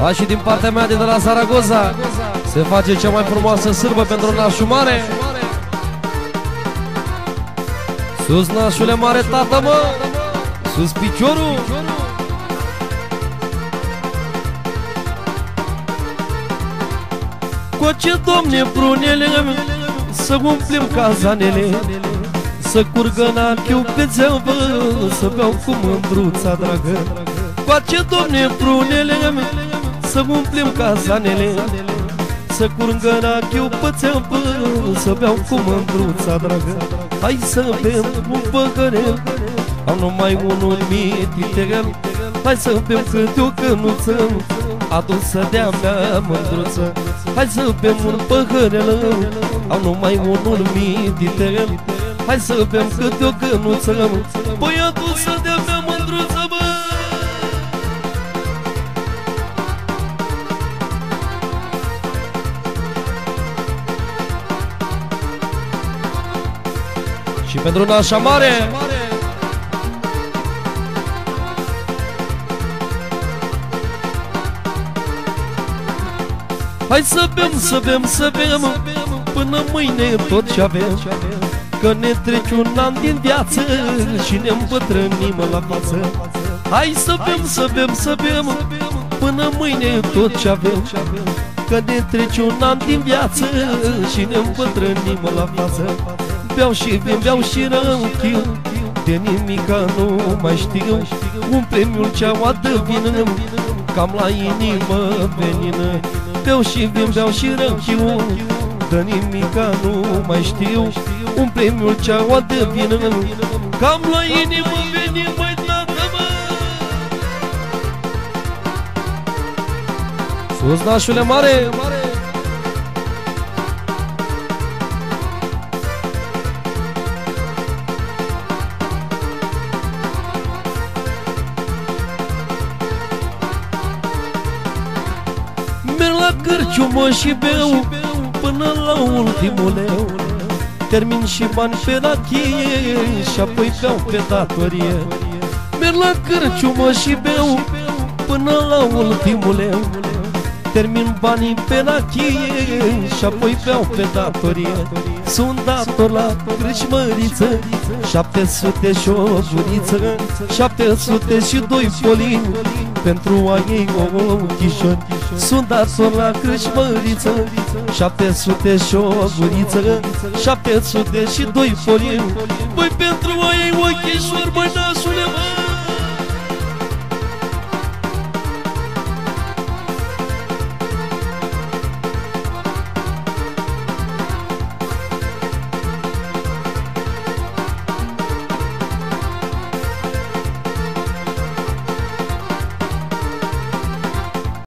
A, și din partea mea de la Zaragoza se face cea mai frumoasă sârbă pentru nașul mare. Sus nașule mare, tată, mă! Sus piciorul! Coace, domne, prunele, să umplem cazanele, să curgă n-achiu pe țeavă, să beau cu mândruța dragă. Coace, domne, prunele, să umplem cazanele, să curgă n-achiu pe țeavă, să beau cu mândruța dragă. Hai să bem un păhărel, am numai unul mititel. Hai să bem câte o cănuță, adusă de-a mea mândruță. Hai să bem un păhărel, am numai unul mititel. Hai să bem câte o cănuță, băi, adusă de-a mea mândruță, bă! Și pentru nașa mare, hai să bem, să bem, să bem, până mâine tot ce avem, că ne trece un an din viață și ne îmbătrânim la față. Hai să bem, să bem, să bem, până mâine tot ce avem, că ne trece un an din viață și ne îmbătrânim la față. Beau și vin, beau și răuchiu, de nimica nu mai știu. Un premiul ceaua de vină, cam la inimă venină. Beau și vin, beau și răuchiu, de nimica nu mai știu. Un premiul ceaua de vină, cam la inimă venină, măi, tată, mă! Sus nașule mare! Cărciumă și beau până la ultimul leu, termin și bani pe rachie și apoi beau pe datorie. Merg la cărciumă și beau până la ultimul leu, termin banii pe rachie și apoi beau pe datorie. Sunt dator la crâșmăriță, 700 și o guriță, 702 polini pentru a ei ochișori. Sunt dator la crâșmăriță, 700 și o guriță, 702 polini, băi, pentru a ei ochișori, băi, nașule, mă!